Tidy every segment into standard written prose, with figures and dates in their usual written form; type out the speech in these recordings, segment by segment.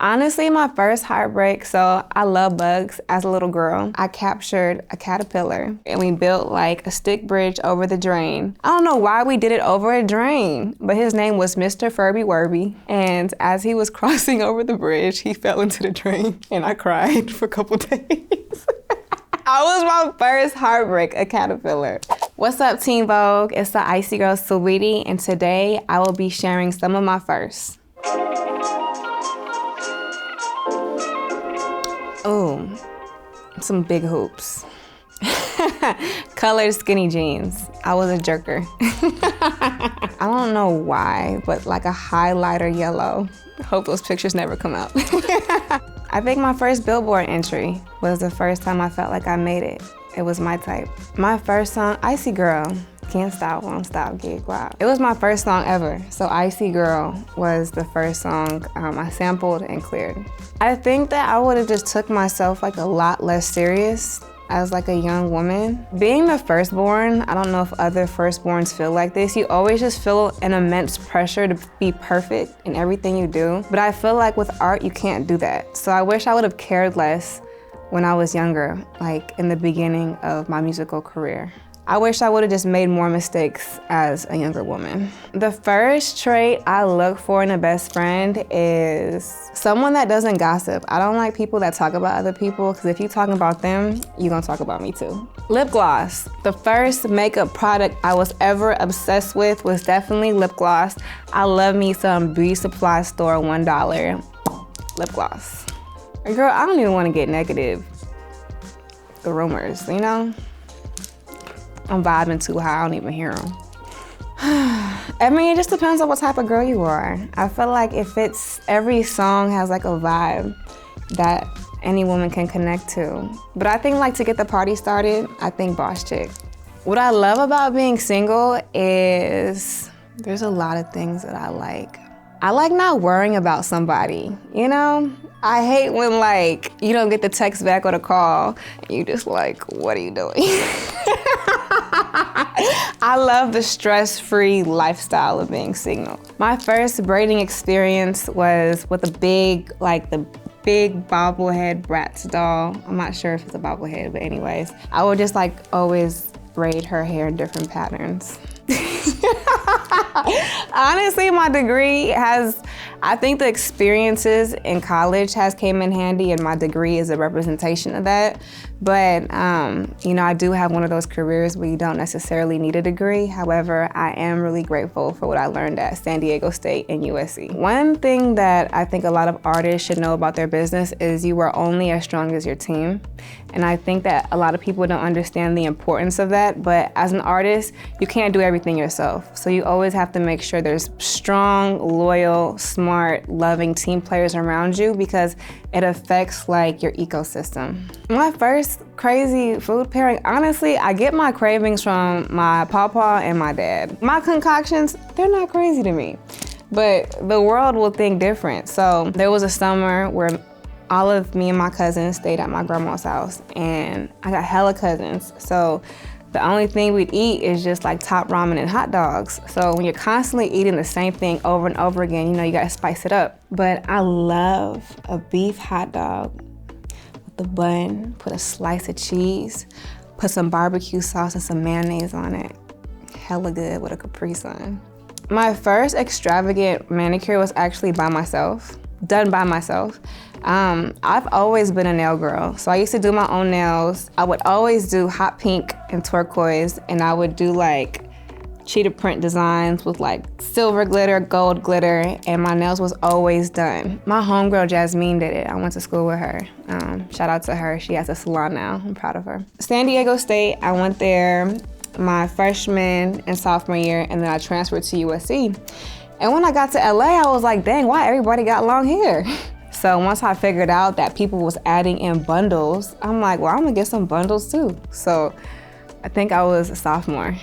Honestly, my first heartbreak, so I love bugs. As a little girl, I captured a caterpillar and we built like a stick bridge over the drain. I don't know why we did it over a drain, but his name was Mr. Furby Werby. And as he was crossing over the bridge, he fell into the drain and I cried for a couple days. I was my first heartbreak, a caterpillar. What's up, Teen Vogue? It's the Icy Girl Saweetie, and today I will be sharing some of my firsts. Oh, some big hoops. Colored skinny jeans. I was a jerker. I don't know why, but like a highlighter yellow. Hope those pictures never come out. I think my first Billboard entry was the first time I felt like I made it. It was my type. My first song, Icy Girl. Can't stop, won't stop, get wild. It was my first song ever. So Icy Girl was the first song I sampled and cleared. I think that I would have just took myself like a lot less serious as like a young woman. Being the firstborn, I don't know if other firstborns feel like this. You always just feel an immense pressure to be perfect in everything you do. But I feel like with art, you can't do that. So I wish I would have cared less when I was younger, like in the beginning of my musical career. I wish I would have just made more mistakes as a younger woman. The first trait I look for in a best friend is someone that doesn't gossip. I don't like people that talk about other people, because if you talking about them, you're gonna talk about me too. Lip gloss. The first makeup product I was ever obsessed with was definitely lip gloss. I love me some beauty supply store $1 lip gloss. Girl, I don't even wanna get negative. The rumors, you know? I'm vibing too high, I don't even hear them. I mean, it just depends on what type of girl you are. I feel like every song has like a vibe that any woman can connect to. But I think like to get the party started, I think boss chick. What I love about being single is there's a lot of things that I like. I like not worrying about somebody, you know? I hate when like, you don't get the text back or the call, and you just like, what are you doing? I love the stress-free lifestyle of being single. My first braiding experience was with the big bobblehead Bratz doll. I'm not sure if it's a bobblehead, but anyways. I would just like always braid her hair in different patterns. Honestly, my degree I think the experiences in college came in handy, and my degree is a representation of that. But, you know, I do have one of those careers where you don't necessarily need a degree. However, I am really grateful for what I learned at San Diego State and USC. One thing that I think a lot of artists should know about their business is you are only as strong as your team. And I think that a lot of people don't understand the importance of that, but as an artist, you can't do everything yourself. So you always have to make sure there's strong, loyal, smart, loving team players around you, because it affects like your ecosystem. My first crazy food pairing, honestly, I get my cravings from my pawpaw and my dad. My concoctions, they're not crazy to me, but the world will think different. So there was a summer where all of me and my cousins stayed at my grandma's house, and I got hella cousins. So the only thing we'd eat is just like top ramen and hot dogs. So when you're constantly eating the same thing over and over again, you know, you gotta spice it up. But I love a beef hot dog with the bun, put a slice of cheese, put some barbecue sauce and some mayonnaise on it. Hella good with a Capri Sun. My first extravagant manicure was actually by myself, done by myself. I've always been a nail girl, so I used to do my own nails. I would always do hot pink and turquoise, and I would do like cheetah print designs with like silver glitter, gold glitter, and my nails was always done. My homegirl Jasmine did it. I went to school with her. Shout out to her. She has a salon now. I'm proud of her. San Diego State, I went there my freshman and sophomore year, and then I transferred to USC. And when I got to LA, I was like, dang, why everybody got long hair? So once I figured out that people was adding in bundles, I'm like, well, I'm gonna get some bundles too. So I think I was a sophomore.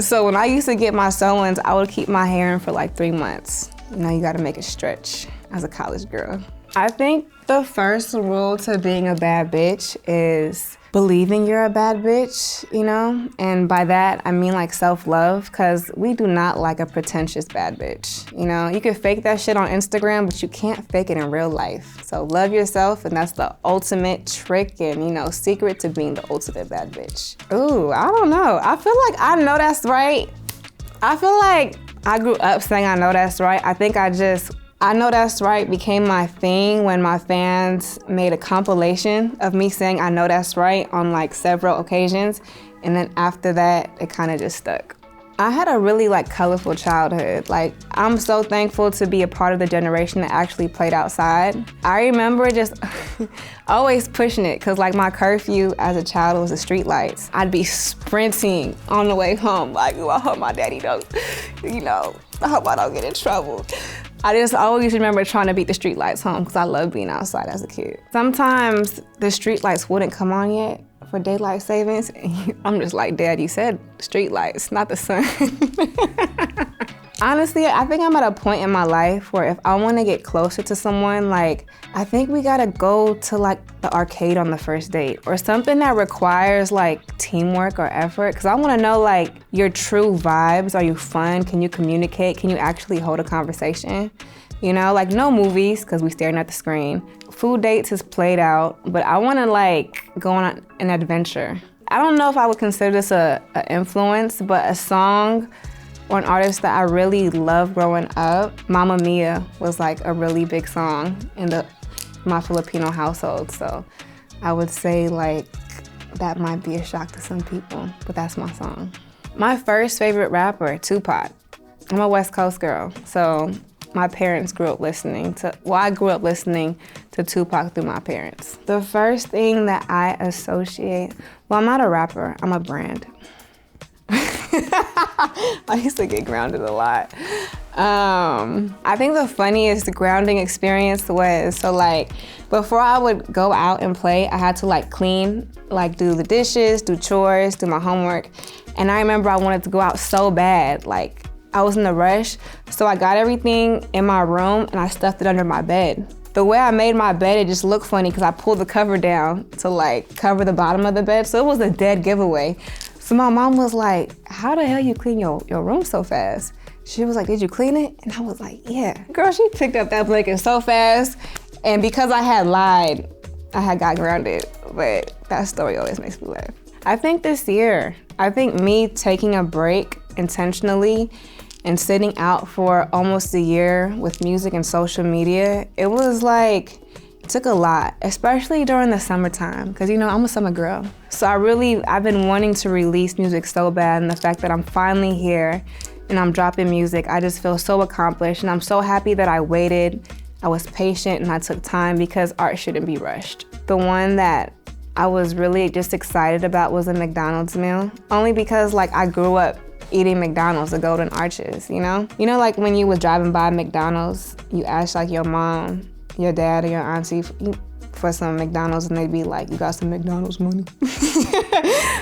So when I used to get my sew-ins, I would keep my hair in for like 3 months. You know, you gotta make it stretch as a college girl. I think the first rule to being a bad bitch is believing you're a bad bitch, you know? And by that, I mean like self-love, because we do not like a pretentious bad bitch, you know? You can fake that shit on Instagram, but you can't fake it in real life. So love yourself, and that's the ultimate trick and, you know, secret to being the ultimate bad bitch. Ooh, I don't know. I feel like I know that's right. I feel like I grew up saying I know that's right. I think I know that's right became my thing when my fans made a compilation of me saying I know that's right on like several occasions. And then after that, it kind of just stuck. I had a really like colorful childhood. Like, I'm so thankful to be a part of the generation that actually played outside. I remember just always pushing it, cause like my curfew as a child was the street lights. I'd be sprinting on the way home, like, oh, I hope my daddy don't, you know, I hope I don't get in trouble. I just always remember trying to beat the street lights home because I loved being outside as a kid. Sometimes the street lights wouldn't come on yet for daylight savings. I'm just like, Dad, you said street lights, not the sun. Honestly, I think I'm at a point in my life where if I want to get closer to someone, like, I think we gotta go to like the arcade on the first date or something that requires like teamwork or effort. Cause I wanna know like your true vibes. Are you fun? Can you communicate? Can you actually hold a conversation? You know, like no movies, cause we staring at the screen. Food dates is played out, but I wanna like go on an adventure. I don't know if I would consider this a influence, but a song or an artist that I really loved growing up, Mamma Mia was like a really big song in my Filipino household. So I would say like that might be a shock to some people, but that's my song. My first favorite rapper, Tupac. I'm a West Coast girl, so my parents grew up listening to, well, I grew up listening to Tupac through my parents. The first thing that I associate, well, I'm not a rapper, I'm a brand. I used to get grounded a lot. I think the funniest grounding experience was, so like, before I would go out and play, I had to like clean, like do the dishes, do chores, do my homework. And I remember I wanted to go out so bad, like I was in a rush. So I got everything in my room and I stuffed it under my bed. The way I made my bed, it just looked funny because I pulled the cover down to like cover the bottom of the bed. So it was a dead giveaway. So my mom was like, how the hell you clean your room so fast? She was like, did you clean it? And I was like, yeah. Girl, she picked up that blanket so fast. And because I had lied, I had got grounded. But that story always makes me laugh. I think this year, I think me taking a break intentionally and sitting out for almost a year with music and social media, it was like, it took a lot, especially during the summertime, because you know, I'm a summer girl. So I've been wanting to release music so bad, and the fact that I'm finally here and I'm dropping music, I just feel so accomplished, and I'm so happy that I waited, I was patient, and I took time because art shouldn't be rushed. The one that I was really just excited about was a McDonald's meal, only because like I grew up eating McDonald's, the Golden Arches, you know? You know, like when you was driving by McDonald's, you asked like your mom, your dad, or your auntie for some McDonald's, and they'd be like, you got some McDonald's money?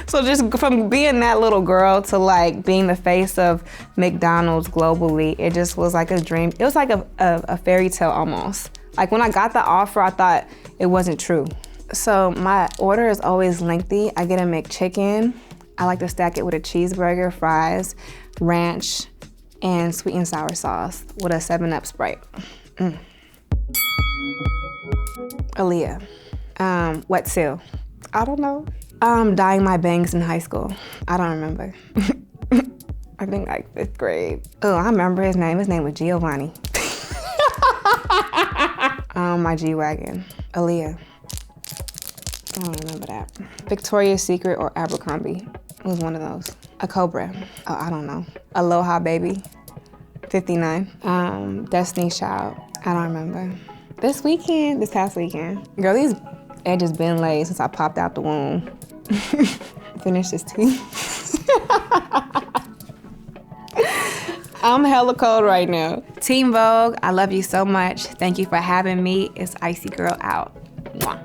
So just from being that little girl to like being the face of McDonald's globally, it just was like a dream. It was like a fairy tale almost. Like when I got the offer, I thought it wasn't true. So my order is always lengthy. I get a McChicken. I like to stack it with a cheeseburger, fries, ranch, and sweet and sour sauce with a 7-Up Sprite. Aaliyah. Wet Seal. I don't know. Dyeing my bangs in high school. I don't remember. I think like 5th grade. Oh, I remember his name. His name was Giovanni. My G-Wagon. Aaliyah. I don't remember that. Victoria's Secret or Abercrombie. It was one of those. A Cobra. Oh, I don't know. Aloha Baby. 59. Destiny's Child. I don't remember. This past weekend. Girl, these edges been laid since I popped out the womb. Finish this tea. I'm hella cold right now. Team Vogue, I love you so much. Thank you for having me. It's ICY GRL out. Mwah.